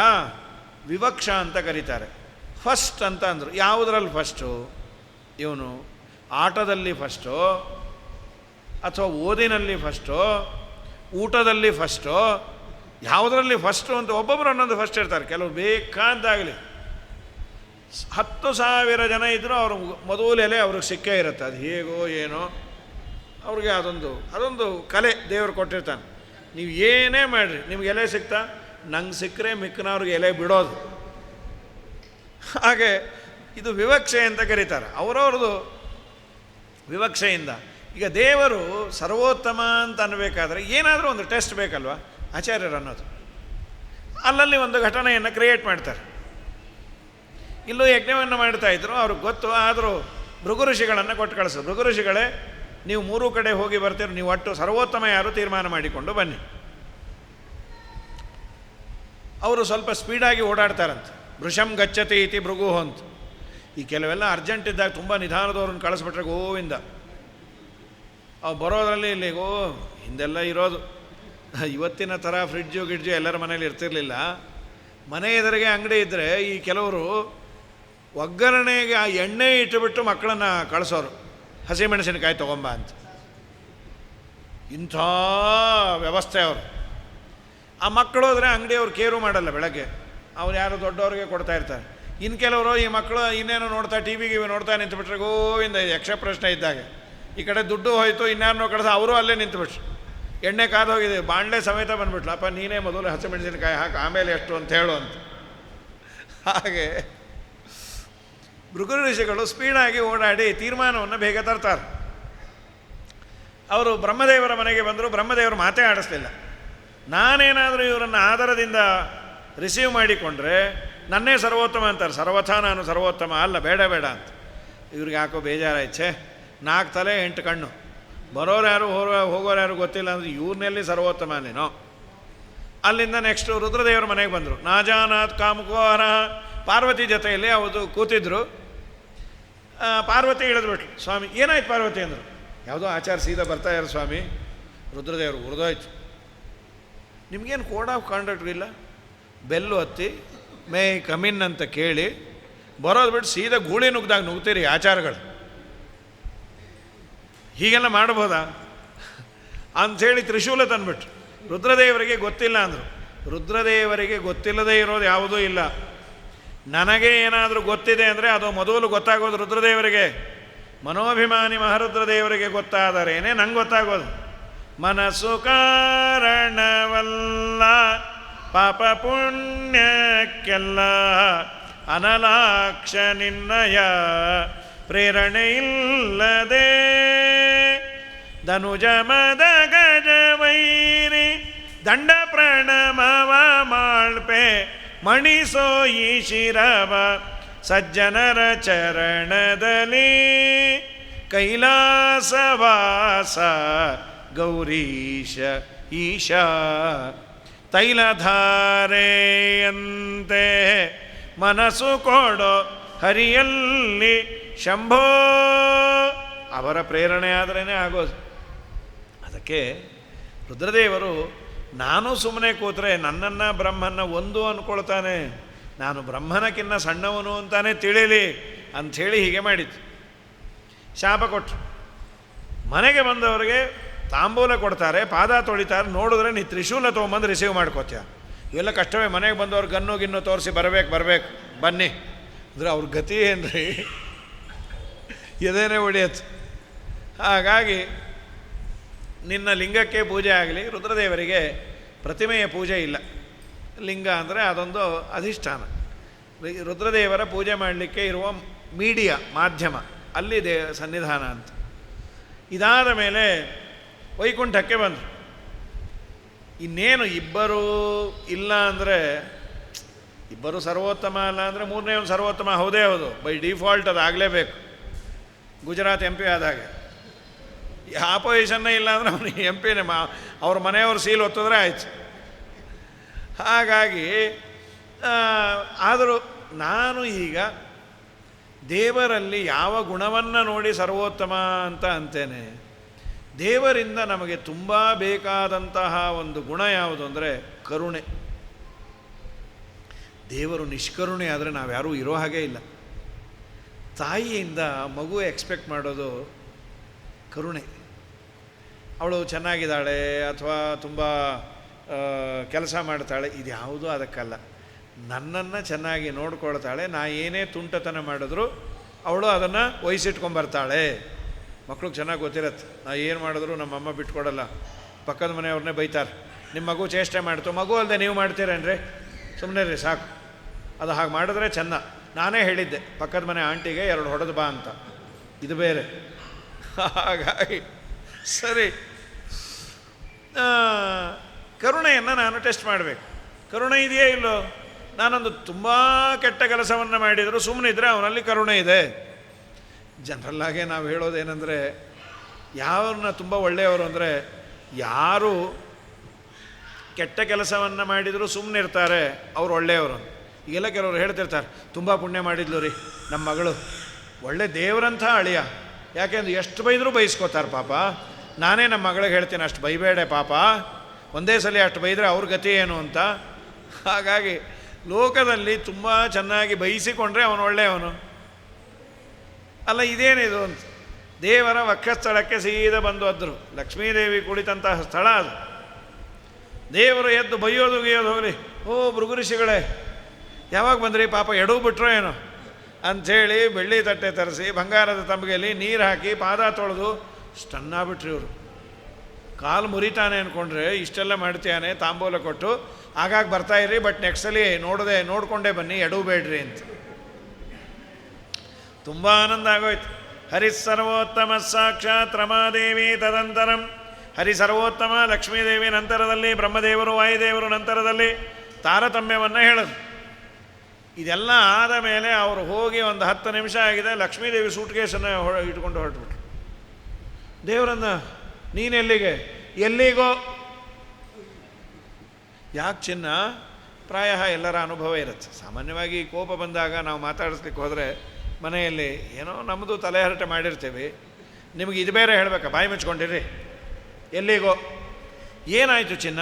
ವಿವಕ್ಷ ಅಂತ ಕರೀತಾರೆ. ಫಸ್ಟ್ ಅಂತ ಅಂದರು. ಯಾವುದರಲ್ಲಿ ಫಸ್ಟು? ಇವನು ಆಟದಲ್ಲಿ ಫಸ್ಟು, ಅಥವಾ ಓದಿನಲ್ಲಿ ಫಸ್ಟು, ಊಟದಲ್ಲಿ ಫಸ್ಟು, ಯಾವುದರಲ್ಲಿ ಫಸ್ಟು ಅಂತ ಒಬ್ಬೊಬ್ಬರು ಅನ್ನೋದು ಫಸ್ಟ್ ಇರ್ತಾರೆ. ಕೆಲವರು ಬೇಕಾದಾಗಲಿ 10,000 ಜನ ಇದ್ದರೂ ಅವ್ರ ಮೊದಲೆಲೆ ಅವ್ರಿಗೆ ಸಿಕ್ಕೇ ಇರುತ್ತೆ. ಅದು ಹೇಗೋ ಏನೋ ಅವ್ರಿಗೆ ಅದೊಂದು ಕಲೆ ದೇವರು ಕೊಟ್ಟಿರ್ತಾನೆ. ನೀವು ಏನೇ ಮಾಡಿರಿ ನಿಮ್ಗೆ ಎಲೆ ಸಿಗ್ತಾ, ನಂಗೆ ಸಿಕ್ಕರೆ ಮಿಕ್ಕನವ್ರಿಗೆ ಎಲೆ ಬಿಡೋದು. ಹಾಗೆ ಇದು ವಿವಕ್ಷೆ ಅಂತ ಕರೀತಾರೆ. ಅವರವ್ರದ್ದು ವಿವಕ್ಷೆಯಿಂದ. ಈಗ ದೇವರು ಸರ್ವೋತ್ತಮ ಅಂತ ಅನ್ನಬೇಕಾದ್ರೆ ಏನಾದರೂ ಒಂದು ಟೆಸ್ಟ್ ಬೇಕಲ್ವ ಆಚಾರ್ಯರು ಅನ್ನೋದು. ಅಲ್ಲಲ್ಲಿ ಒಂದು ಘಟನೆಯನ್ನು ಕ್ರಿಯೇಟ್ ಮಾಡ್ತಾರೆ. ಇಲ್ಲೂ ಯಜ್ಞವನ್ನು ಮಾಡ್ತಾಯಿದ್ರು, ಅವ್ರಿಗೆ ಗೊತ್ತು. ಆದರೂ ಭೃಗು ಋಷಿಗಳನ್ನು ಕೊಟ್ಟು ಕಳಿಸು. ಭೃಗು ಋಷಿಗಳೇ, ನೀವು 3 ಕಡೆ ಹೋಗಿ ಬರ್ತೀರಿ, ನೀವು ಒಟ್ಟು ಸರ್ವೋತ್ತಮ ಯಾರು ತೀರ್ಮಾನ ಮಾಡಿಕೊಂಡು ಬನ್ನಿ. ಅವರು ಸ್ವಲ್ಪ ಸ್ಪೀಡಾಗಿ ಓಡಾಡ್ತಾರಂತೆ. ಭೃಶಂ ಗಚ್ಚತಿ ಇತಿ ಭೃಗು ಅಂತ. ಈ ಕೆಲವೆಲ್ಲ ಅರ್ಜೆಂಟ್ ಇದ್ದಾಗ ತುಂಬ ನಿಧಾನದವ್ರನ್ನ ಕಳಿಸ್ಬಿಟ್ರೆ ಗೋವಿಂದ. ಅವು ಬರೋದ್ರಲ್ಲಿ ಇಲ್ಲಿಗೋ ಹಿಂದೆಲ್ಲ ಇರೋದು ಇವತ್ತಿನ ಥರ ಫ್ರಿಡ್ಜು ಗಿಡ್ಜು ಎಲ್ಲರ ಮನೇಲಿ ಇರ್ತಿರ್ಲಿಲ್ಲ. ಮನೆ ಎದುರಿಗೆ ಅಂಗಡಿ ಇದ್ದರೆ ಈ ಕೆಲವರು ಒಗ್ಗರಣೆಗೆ ಆ ಎಣ್ಣೆ ಇಟ್ಟುಬಿಟ್ಟು ಮಕ್ಕಳನ್ನು ಕಳಿಸೋರು, ಹಸಿಮೆಣಸಿನಕಾಯಿ ತೊಗೊಂಬ ಅಂತ. ಇಂಥ ವ್ಯವಸ್ಥೆ ಅವರು. ಆ ಮಕ್ಕಳು ಹೋದರೆ ಅಂಗಡಿಯವ್ರು ಕೇರು ಮಾಡಲ್ಲ. ಬೆಳಗ್ಗೆ ಅವ್ರು ಯಾರು ದೊಡ್ಡವ್ರಿಗೆ ಕೊಡ್ತಾ ಇರ್ತಾರೆ. ಇನ್ನು ಕೆಲವರು ಈ ಮಕ್ಕಳು ಇನ್ನೇನೋ ನೋಡ್ತಾ ಟಿ ವಿಗೆ ನೋಡ್ತಾ ನಿಂತುಬಿಟ್ರೆ ಗೋವಿಂದ ಯಕ್ಷ ಪ್ರಶ್ನೆ ಇದ್ದಾಗ. ಈ ಕಡೆ ದುಡ್ಡು ಹೋಯಿತು, ಇನ್ಯಾರನ್ನೋ ಕಳಿಸ ಅವರು ಅಲ್ಲೇ ನಿಂತುಬಿಟ್ರು. ಎಣ್ಣೆ ಕಾದು ಹೋಗಿದೆ, ಬಾಣಲೆ ಸಮೇತ ಬಂದುಬಿಟ್ಲು. ಅಪ್ಪ ನೀನೇ ಮೊದಲು ಹಸಿಮೆಣಸಿನಕಾಯಿ ಹಾಕಿ ಆಮೇಲೆ ಎಷ್ಟು ಅಂತ ಹೇಳು ಅಂತ. ಹಾಗೆ ಭೃಗು ಋಷಿಗಳು ಸ್ಪೀಡಾಗಿ ಓಡಾಡಿ ತೀರ್ಮಾನವನ್ನು ಬೇಗ ತರ್ತಾರೆ. ಅವರು ಬ್ರಹ್ಮದೇವರ ಮನೆಗೆ ಬಂದರು. ಬ್ರಹ್ಮದೇವರು ಮಾತೇ ಆಡಿಸ್ಲಿಲ್ಲ. ನಾನೇನಾದರೂ ಇವರನ್ನು ಆದರದಿಂದ ರಿಸೀವ್ ಮಾಡಿಕೊಂಡ್ರೆ ನನ್ನೇ ಸರ್ವೋತ್ತಮ ಅಂತಾರೆ. ಸರ್ವಥಾ ನಾನು ಸರ್ವೋತ್ತಮ ಅಲ್ಲ, ಬೇಡ ಅಂತ. ಇವ್ರಿಗೆ ಯಾಕೋ ಬೇಜಾರಾಯ್ತು. 4 ತಲೆ 8 ಕಣ್ಣು, ಬರೋರು ಯಾರು ಹೋಗೋರು ಯಾರು ಗೊತ್ತಿಲ್ಲ ಅಂದರೆ ಇವ್ರನ್ನೆಲ್ಲಿ ಸರ್ವೋತ್ತಮ ನೀನೋ. ಅಲ್ಲಿಂದ ನೆಕ್ಸ್ಟು ರುದ್ರದೇವರ ಮನೆಗೆ ಬಂದರು. ನಾಜಾನಾಥ್ ಕಾಮಕೋಹರ ಪಾರ್ವತಿ ಜೊತೆಯಲ್ಲಿ ಅವರು ಕೂತಿದ್ರು. ಪಾರ್ವತಿ ಇಳಿದ್ಬಿಟ್ಲು. ಸ್ವಾಮಿ ಏನಾಯ್ತು ಪಾರ್ವತಿ ಅಂದರು. ಯಾವುದೋ ಆಚಾರ ಸೀದಾ ಬರ್ತಾ ಇರೋ ಸ್ವಾಮಿ. ರುದ್ರದೇವರು ಉರಿದೋಯ್ತು. ನಿಮಗೇನು ಕೋಡ್ ಆಫ್ ಕಾಂಡಕ್ಟ್ ಇಲ್ಲ? ಬೆಲ್ಲು ಹತ್ತಿ ಮೇ ಕಮಿನ್ ಅಂತ ಕೇಳಿ ಬರೋದು ಬಿಟ್ಟು ಸೀದಾ ಗೂಳಿ ನುಗ್ದಾಗ ನುಗ್ತೀರಿ ಆಚಾರಗಳು. ಹೀಗೆಲ್ಲ ಮಾಡ್ಬೋದಾ ಅಂಥೇಳಿ ತ್ರಿಶೂಲ ತಂದುಬಿಟ್ರು. ರುದ್ರದೇವರಿಗೆ ಗೊತ್ತಿಲ್ಲ ಅಂದರು. ರುದ್ರದೇವರಿಗೆ ಗೊತ್ತಿಲ್ಲದೇ ಇರೋದು ಯಾವುದೂ ಇಲ್ಲ. ನನಗೆ ಏನಾದರೂ ಗೊತ್ತಿದೆ ಅಂದರೆ ಅದು ಮೊದಲು ಗೊತ್ತಾಗೋದು ರುದ್ರದೇವರಿಗೆ. ಮನೋಭಿಮಾನಿ ಮಹಾರುದ್ರದೇವರಿಗೆ ಗೊತ್ತಾದರೇನೆ ನಂಗೆ ಗೊತ್ತಾಗೋದು. ಮನಸ್ಸು ಕಾರಣವಲ್ಲ ಪಾಪ ಪುಣ್ಯಕ್ಕೆಲ್ಲ ಅನಲಾಕ್ಷ ನಿನ್ನಯ ಪ್ರೇರಣೆಯಿಲ್ಲದೆ ಧನುಜ ಮದ ಗಜವೈರಿ ದಂಡ ಪ್ರಣಮವ ಮಾಳ್ಪೆ ಮಣಿಸೋ ಈ ಶಿರವ ಸಜ್ಜನರ ಚರಣದಲ್ಲಿ ಕೈಲಾಸವಾಸ ಗೌರೀಶ ಈಶಾ ತೈಲಧಾರೆಯಂತೆ ಮನಸ್ಸು ಕೊಡೋ ಹರಿಯಲ್ಲಿ ಶಂಭೋ. ಅವರ ಪ್ರೇರಣೆ ಆದ್ರೇ ಆಗೋದು. ಅದಕ್ಕೆ ರುದ್ರದೇವರು ನಾನು ಸುಮ್ಮನೆ ಕೂತ್ರೆ ನನ್ನನ್ನು ಬ್ರಹ್ಮನ್ನ ಒಂದು ಅಂದ್ಕೊಳ್ತಾನೆ, ನಾನು ಬ್ರಹ್ಮನಕ್ಕಿನ್ನ ಸಣ್ಣವನು ಅಂತಾನೆ ತಿಳಿಲಿ ಅಂಥೇಳಿ ಹೀಗೆ ಮಾಡಿದ್ದು. ಶಾಪ ಕೊಟ್ಟರು. ಮನೆಗೆ ಬಂದವರಿಗೆ ತಾಂಬೂಲ ಕೊಡ್ತಾರೆ, ಪಾದ ತೊಳಿತಾರೆ, ನೋಡಿದ್ರೆ ನೀ ತ್ರಿಶೂಲ ತೊಗೊಂಬಂದು ರಿಸೀವ್ ಮಾಡ್ಕೋತೀಯ. ಇವೆಲ್ಲ ಕಷ್ಟವೇ. ಮನೆಗೆ ಬಂದವ್ರು ಗನ್ನು ಗಿನ್ನು ತೋರಿಸಿ ಬರಬೇಕು ಬನ್ನಿ ಅಂದರೆ ಅವ್ರ ಗತಿ ಏನ್ರಿ, ಎದೇನೇ ಹೊಡೆಯತ್ತು. ಹಾಗಾಗಿ ನಿನ್ನ ಲಿಂಗಕ್ಕೆ ಪೂಜೆ ಆಗಲಿ. ರುದ್ರದೇವರಿಗೆ ಪ್ರತಿಮೆಯ ಪೂಜೆ ಇಲ್ಲ. ಲಿಂಗ ಅಂದರೆ ಅದೊಂದು ಅಧಿಷ್ಠಾನ. ರುದ್ರದೇವರ ಪೂಜೆ ಮಾಡಲಿಕ್ಕೆ ಇರುವ ಮೀಡಿಯಾ ಮಾಧ್ಯಮ ಅಲ್ಲಿ ಸನ್ನಿಧಾನ ಅಂತ. ಇದಾದ ಮೇಲೆ ವೈಕುಂಠಕ್ಕೆ ಬಂದರು. ಇನ್ನೇನು ಇಬ್ಬರು ಇಲ್ಲ ಅಂದರೆ, ಇಬ್ಬರು ಸರ್ವೋತ್ತಮ ಅಲ್ಲ ಅಂದರೆ ಮೂರನೇ ಒಂದು ಸರ್ವೋತ್ತಮ ಹೌದೇ ಹೌದು. ಬೈ ಡಿಫಾಲ್ಟ್ ಅದು ಆಗಲೇಬೇಕು. ಗುಜರಾತ್ MP ಆದಾಗ ಆಪೋಸಿಷನ್ನೇ ಇಲ್ಲ ಅಂದರೆ ಅವನಿಗೆ MP ಅವ್ರ ಮನೆಯವರು ಸೀಲ್ ಒತ್ತಿದ್ರೆ ಆಯ್ತು. ಹಾಗಾಗಿ ಆದರೂ ನಾನು ಈಗ ದೇವರಲ್ಲಿ ಯಾವ ಗುಣವನ್ನು ನೋಡಿ ಸರ್ವೋತ್ತಮ ಅಂತ ಅಂತೇನೆ. ದೇವರಿಂದ ನಮಗೆ ತುಂಬ ಬೇಕಾದಂತಹ ಒಂದು ಗುಣ ಯಾವುದು ಅಂದರೆ ಕರುಣೆ. ದೇವರು ನಿಷ್ಕರುಣೆ ಆದರೆ ನಾವ್ಯಾರೂ ಇರೋ ಹಾಗೇ ಇಲ್ಲ. ತಾಯಿಯಿಂದ ಮಗು ಎಕ್ಸ್ಪೆಕ್ಟ್ ಮಾಡೋದು ಕರುಣೆ. ಅವಳು ಚೆನ್ನಾಗಿದ್ದಾಳೆ ಅಥವಾ ತುಂಬ ಕೆಲಸ ಮಾಡ್ತಾಳೆ, ಇದು ಯಾವುದೂ ಅದಕ್ಕಲ್ಲ. ನನ್ನನ್ನು ಚೆನ್ನಾಗಿ ನೋಡ್ಕೊಳ್ತಾಳೆ, ನಾ ಏನೇ ತುಂಟತನ ಮಾಡಿದ್ರು ಅವಳು ಅದನ್ನು ವಹಿಸಿಟ್ಕೊಂಬರ್ತಾಳೆ. ಮಕ್ಳಿಗೆ ಚೆನ್ನಾಗಿ ಗೊತ್ತಿರತ್ತೆ, ನಾ ಏನು ಮಾಡಿದ್ರು ನಮ್ಮಮ್ಮ ಬಿಟ್ಕೊಡಲ್ಲ. ಪಕ್ಕದ ಮನೆಯವ್ರನ್ನೇ ಬೈತಾರೆ, ನಿಮ್ಮ ಮಗು ಚೇಷ್ಟೆ ಮಾಡ್ತು. ಮಗು ಅಲ್ಲದೆ ನೀವು ಮಾಡ್ತೀರೇನ್ರಿ, ಸುಮ್ಮನೆ ರೀ ಸಾಕು. ಅದು ಹಾಗೆ ಮಾಡಿದ್ರೆ ಚೆನ್ನ. ನಾನೇ ಹೇಳಿದ್ದೆ ಪಕ್ಕದ ಮನೆ ಆಂಟಿಗೆ 2 ಹೊಡೆದು ಬಾ ಅಂತ, ಇದು ಬೇರೆ. ಹಾಗಾಗಿ ಸರಿ, ಕರುಣೆಯನ್ನು ನಾನು ಟೆಸ್ಟ್ ಮಾಡಬೇಕು. ಕರುಣೆ ಇದೆಯೇ ಇಲ್ಲೋ? ನಾನೊಂದು ತುಂಬ ಕೆಟ್ಟ ಕೆಲಸವನ್ನು ಮಾಡಿದರೂ ಸುಮ್ಮನಿದ್ರೆ ಅವನಲ್ಲಿ ಕರುಣೆ ಇದೆ. ಜನರಲ್ಲಾಗೆ ನಾವು ಹೇಳೋದೇನೆಂದರೆ, ಯಾರನ್ನ ತುಂಬ ಒಳ್ಳೆಯವರು ಅಂದರೆ ಯಾರು ಕೆಟ್ಟ ಕೆಲಸವನ್ನು ಮಾಡಿದರೂ ಸುಮ್ಮನಿರ್ತಾರೆ ಅವ್ರು ಒಳ್ಳೆಯವರು. ಈಗೆಲ್ಲ ಕೆಲವರು ಹೇಳ್ತಿರ್ತಾರೆ, ತುಂಬ ಪುಣ್ಯ ಮಾಡಿದ್ಲು ರೀ ನಮ್ಮ ಮಗಳು, ಒಳ್ಳೆ ದೇವರಂಥ ಅಳಿಯ. ಯಾಕೆಂದ್ರೆ ಎಷ್ಟು ಬೈದರೂ ಬೈಸ್ಕೋತಾರೆ ಪಾಪ. ನಾನೇ ನಮ್ಮ ಮಗಳಿಗೆ ಹೇಳ್ತೀನಿ, ಅಷ್ಟು ಬೈಬೇಡೆ ಪಾಪ, ಒಂದೇ ಸಲ ಅಷ್ಟು ಬೈದರೆ ಅವ್ರ ಗತಿ ಏನು ಅಂತ. ಹಾಗಾಗಿ ಲೋಕದಲ್ಲಿ ತುಂಬ ಚೆನ್ನಾಗಿ ಬೈಸಿಕೊಂಡ್ರೆ ಅವನು ಒಳ್ಳೆಯವನು ಅಲ್ಲ. ಇದೇನಿದು ಅಂತ ದೇವರ ವಕ್ಷಸ್ಥಳಕ್ಕೆ ಸೀದಾ ಬಂದು ಅದ್ರು. ಲಕ್ಷ್ಮೀದೇವಿ ಕುಳಿತಂತಹ ಸ್ಥಳ ಅದು. ದೇವರು ಎದ್ದು ಬೈಯೋದು ಗೀಯೋದು ಹೋಗಲಿ, ಓ ಭೃಗುಋಷಿಗಳೇ ಯಾವಾಗ ಬಂದ್ರಿ, ಪಾಪ ಎಡವು ಬಿಟ್ರೋ ಏನೋ ಅಂಥೇಳಿ ಬೆಳ್ಳಿ ತಟ್ಟೆ ತರಿಸಿ ಬಂಗಾರದ ತಂಬಿಗೆಯಲ್ಲಿ ನೀರು ಹಾಕಿ ಪಾದ ತೊಳೆದು ಸ್ಟನ್ನಾಗ್ಬಿಟ್ರಿ ಇವರು. ಕಾಲು ಮುರಿತಾನೆ ಅಂದ್ಕೊಂಡ್ರೆ ಇಷ್ಟೆಲ್ಲ ಮಾಡ್ತಾನೆ. ತಾಂಬೂಲ ಕೊಟ್ಟು ಆಗಾಗ ಬರ್ತಾಯಿರಿ, ಬಟ್ ನೆಕ್ಸ್ಟ್ ಸಲ ನೋಡಿಕೊಂಡೇ ಬನ್ನಿ, ಎಡವು ಬೇಡ್ರಿ ಅಂತ. ತುಂಬ ಆನಂದ ಆಗೋಯ್ತು. ಹರಿಸರ್ವೋತ್ತಮ ಸಾಕ್ಷಾತ್ ರಮಾದೇವಿ ತದಂತರಂ. ಹರಿ ಸರ್ವೋತ್ತಮ, ಲಕ್ಷ್ಮೀದೇವಿ ನಂತರದಲ್ಲಿ, ಬ್ರಹ್ಮದೇವರು ವಾಯುದೇವರು ನಂತರದಲ್ಲಿ ತಾರತಮ್ಯವನ್ನು ಹೇಳೋದು. ಇದೆಲ್ಲ ಆದ ಮೇಲೆ ಅವರು ಹೋಗಿ ಒಂದು 10 ನಿಮಿಷ ಆಗಿದೆ, ಲಕ್ಷ್ಮೀದೇವಿ ಸೂಟ್ಕೇಸನ್ನು ಇಟ್ಕೊಂಡು ಹೊರಟ್ಬಿಟ್ರು. ದೇವರನ್ನ ನೀನೆಲ್ಲಿಗೆ? ಎಲ್ಲಿಗೋ. ಯಾಕೆ ಚಿನ್ನ? ಪ್ರಾಯ ಎಲ್ಲರ ಅನುಭವ ಇರುತ್ತೆ. ಸಾಮಾನ್ಯವಾಗಿ ಕೋಪ ಬಂದಾಗ ನಾವು ಮಾತಾಡಿಸ್ಲಿಕ್ಕೆ ಹೋದರೆ ಮನೆಯಲ್ಲಿ ಏನೋ ನಮ್ಮದು ತಲೆಹರಟೆ ಮಾಡಿರ್ತೀವಿ. ನಿಮಗೆ ಇದು ಬೇರೆ ಹೇಳಬೇಕಾ? ಬಾಯಿ ಮುಚ್ಕೊಂಡಿರಿ. ಎಲ್ಲಿಗೋ? ಏನಾಯಿತು ಚಿನ್ನ?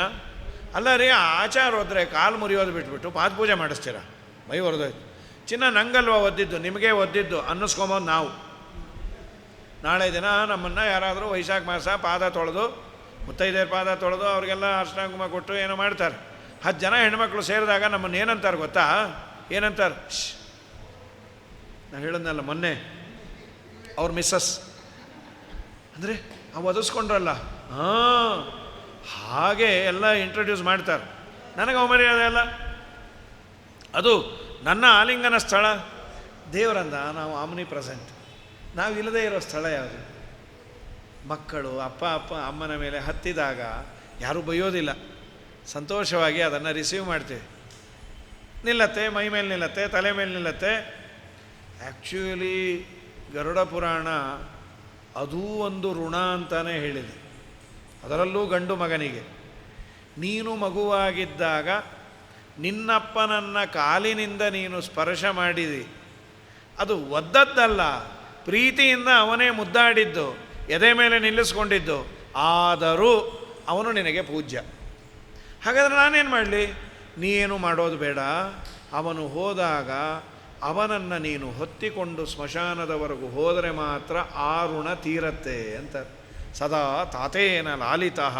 ಅಲ್ಲ ರೀ, ಆಚಾರ ಹೋದರೆ ಕಾಲು ಮುರಿಯೋದು ಬಿಟ್ಬಿಟ್ಟು ಪಾದಪೂಜೆ ಮಾಡಿಸ್ತೀರ, ಮೈ ಹೊರದೋಯ್ತು. ಚಿನ್ನ ನಂಗಲ್ವ ಒದ್ದಿದ್ದು, ನಿಮಗೆ ಒದ್ದಿದ್ದು ಅನ್ನಿಸ್ಕೊಂಬೋದು ನಾವು. ನಾಳೆ ದಿನ ನಮ್ಮನ್ನು ಯಾರಾದರೂ ವೈಶಾಖ ಮಾಸ ಪಾದ ತೊಳೆದು, ಮುತ್ತೈದೆಯರ ಪಾದ ತೊಳೆದು ಅವರಿಗೆಲ್ಲ ಅರ್ಶಿನ ಕುಂಕುಮ ಕೊಟ್ಟು ಏನೋ ಮಾಡ್ತಾರೆ. 10 ಜನ ಹೆಣ್ಮಕ್ಳು ಸೇರಿದಾಗ ನಮ್ಮನ್ನು ಏನಂತಾರೆ ಗೊತ್ತಾ? ಏನಂತಾರೆ? ನಾನು ಹೇಳಿದ್ನಲ್ಲ ಮೊನ್ನೆ, ಅವ್ರ ಮಿಸ್ಸಸ್ ಅಂದರೆ ಒದಿಸ್ಕೊಂಡ್ರಲ್ಲ, ಹಾಂ ಹಾಗೆ ಎಲ್ಲ ಇಂಟ್ರೊಡ್ಯೂಸ್ ಮಾಡ್ತಾರೆ. ನನಗೆ ಅವಮರ್ಯಾದೆ ಅಲ್ಲ, ಅದು ನನ್ನ ಆಲಿಂಗನ ಸ್ಥಳ. ದೇವರಂದ ನಾವು ಆಮ್ನಿ ಪ್ರೆಸೆಂಟ್, ನಾವು ಇಲ್ಲದೇ ಇರೋ ಸ್ಥಳ ಯಾವುದು? ಮಕ್ಕಳು ಅಪ್ಪ ಅಮ್ಮನ ಮೇಲೆ ಹತ್ತಿದಾಗ ಯಾರೂ ಬೈಯೋದಿಲ್ಲ, ಸಂತೋಷವಾಗಿ ಅದನ್ನು ರಿಸೀವ್ ಮಾಡ್ತೀವಿ. ನಿಲ್ಲತ್ತೆ, ಮೈ ಮೇಲೆ ನಿಲ್ಲತ್ತೆ, ತಲೆ ಮೇಲೆ ನಿಲ್ಲತ್ತೆ. ಆ್ಯಕ್ಚುಲಿ ಗರುಡ ಪುರಾಣ ಅದೂ ಒಂದು ಋಣ ಅಂತಲೇ ಹೇಳಿದೆ. ಅದರಲ್ಲೂ ಗಂಡು ಮಗನಿಗೆ, ನೀನು ಮಗುವಾಗಿದ್ದಾಗ ನಿನ್ನಪ್ಪನನ್ನು ಕಾಲಿನಿಂದ ನೀನು ಸ್ಪರ್ಶ ಮಾಡಿದಿ, ಅದು ಒದ್ದದ್ದಲ್ಲ, ಪ್ರೀತಿಯಿಂದ ಅವನೇ ಮುದ್ದಾಡಿದ್ದು, ಎದೆ ಮೇಲೆ ನಿಲ್ಲಿಸ್ಕೊಂಡಿದ್ದು, ಆದರೂ ಅವನು ನಿನಗೆ ಪೂಜ್ಯ. ಹಾಗಾದರೆ ನಾನೇನು ಮಾಡಲಿ? ನೀನು ಮಾಡೋದು ಬೇಡ. ಅವನು ಹೋದಾಗ ಅವನನ್ನು ನೀನು ಹೊತ್ತಿಕೊಂಡು ಸ್ಮಶಾನದವರೆಗೂ ಹೋದರೆ ಮಾತ್ರ ಆ ಋಣ ತೀರತ್ತೆ ಅಂತ. ಸದಾ ತಾತೇನ ಲಾಲಿತಃ,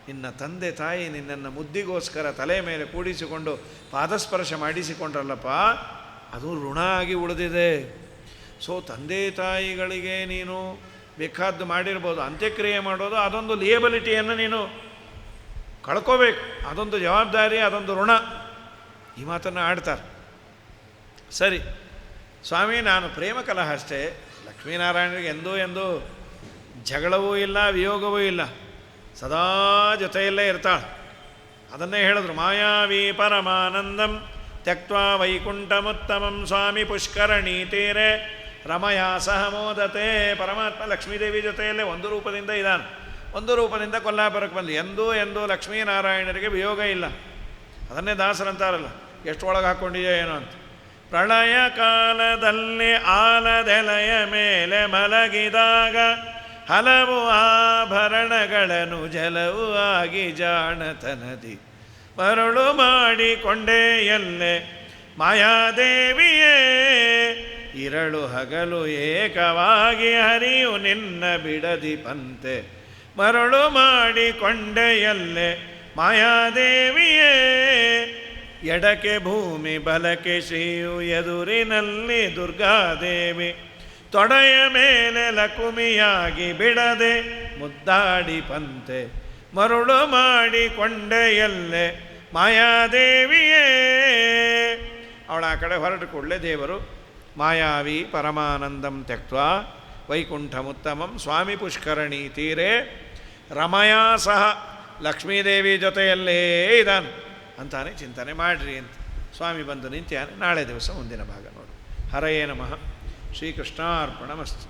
ನಿನ್ನ ತಂದೆ ತಾಯಿ ನಿನ್ನನ್ನು ಮುದ್ದಿಗೋಸ್ಕರ ತಲೆ ಮೇಲೆ ಕೂಡಿಸಿಕೊಂಡು ಪಾದಸ್ಪರ್ಶ ಮಾಡಿಸಿಕೊಂಡ್ರಲ್ಲಪ್ಪ, ಅದು ಋಣ ಆಗಿ ಉಳಿದಿದೆ. ಸೊ ತಂದೆ ತಾಯಿಗಳಿಗೆ ನೀನು ಬೇಕಾದ್ದು ಮಾಡಿರ್ಬೋದು, ಅಂತ್ಯಕ್ರಿಯೆ ಮಾಡೋದು ಅದೊಂದು ಲಿಯಬಿಲಿಟಿಯನ್ನು ನೀನು ಕಳ್ಕೋಬೇಕು, ಅದೊಂದು ಜವಾಬ್ದಾರಿ, ಅದೊಂದು ಋಣ. ಈ ಮಾತನ್ನು ಆಡ್ತಾರೆ. ಸರಿ ಸ್ವಾಮಿ, ನಾನು ಪ್ರೇಮ ಕಲಹ ಅಷ್ಟೇ, ಲಕ್ಷ್ಮೀನಾರಾಯಣರಿಗೆ ಎಂದೂ ಜಗಳವೂ ಇಲ್ಲ, ವಿಯೋಗವೂ ಇಲ್ಲ, ಸದಾ ಜೊತೆಯಲ್ಲೇ ಇರ್ತಾಳೆ. ಅದನ್ನೇ ಹೇಳಿದ್ರು, ಮಾಯಾವಿ ಪರಮಾನಂದಂ ತ್ಯಕ್ವಾ ವೈಕುಂಠಮುತ್ತಮಂ ಸ್ವಾಮಿ ಪುಷ್ಕರಣಿ ತೀರೆ ರಮಯಾ ಸಹ ಮೋದತೆ. ಪರಮಾತ್ಮ ಲಕ್ಷ್ಮೀದೇವಿ ಜೊತೆಯಲ್ಲೇ ಒಂದು ರೂಪದಿಂದ ಇದ್ದಾನೆ, ಒಂದು ರೂಪದಿಂದ ಕೊಲ್ಲಾಪುರಕ್ಕೆ ಬಂದು. ಎಂದೂ ಲಕ್ಷ್ಮೀನಾರಾಯಣರಿಗೆ ವಿಯೋಗ ಇಲ್ಲ. ಅದನ್ನೇ ದಾಸರಂತಾರಲ್ಲ, ಎಷ್ಟು ಒಳಗೆ ಹಾಕ್ಕೊಂಡಿದೆಯೋ ಏನೋ ಅಂತ. ಪ್ರಳಯ ಕಾಲದಲ್ಲಿ ಆಲದೆಲೆಯ ಮೇಲೆ ಮಲಗಿದಾಗ ಹಲವು ಆಭರಣಗಳನ್ನು ಜಲವು ಆಗಿ ಜಾಣತನದಿ ಮರಳು ಮಾಡಿಕೊಂಡೆ ಎಲ್ಲೆ ಮಾಯಾದೇವಿಯೇ. ಇರಳು ಹಗಲು ಏಕವಾಗಿ ಹರಿಯು ನಿನ್ನ ಬಿಡದಿ ಪಂತೆ ಮರಳು ಮಾಡಿಕೊಂಡೆ ಎಲ್ಲೆ ಮಾಯಾದೇವಿಯೇ. ಎಡಕ್ಕೆ ಭೂಮಿ ಬಲಕ್ಕೆ ಶ್ರೀಯು ಎದುರಿನಲ್ಲಿ ದುರ್ಗಾದೇವಿ ತೊಡೆಯ ಮೇಲೆ ಲಕುಮಿಯಾಗಿ ಬಿಡದೆ ಮುದ್ದಾಡಿ ಪಂತೆ ಮರುಳು ಮಾಡಿಕೊಂಡೆ ಎಲ್ಲೆ ಮಾಯಾದೇವಿಯೇ. ಅವಳ ಆ ಕಡೆ ಹೊರಟು ಕೂಡಲೇ ದೇವರು ಮಾಯಾವಿ ಪರಮಾನಂದಂ ತ್ಯಕ್ವಾ ವೈಕುಂಠಮುತ್ತಮಂ ಸ್ವಾಮಿ ಪುಷ್ಕರಣಿ ತೀರೆ ರಮಯಾ ಸಹ ಲಕ್ಷ್ಮೀದೇವಿ ಜೊತೆಯಲ್ಲೇ ಇದ್ದಾನೆ ಅಂತಾನೆ ಚಿಂತನೆ ಮಾಡಿರಿ ಅಂತ ಸ್ವಾಮಿ ಬಂದು ನಿಂತ್ಯಾನೆ. ನಾಳೆ ದಿವಸ ಮುಂದಿನ ಭಾಗ ನೋಡು. ಹರಯೇ ನಮಃ. ಶ್ರೀಕೃಷ್ಣಾರ್ಪಣಮಸ್ತು.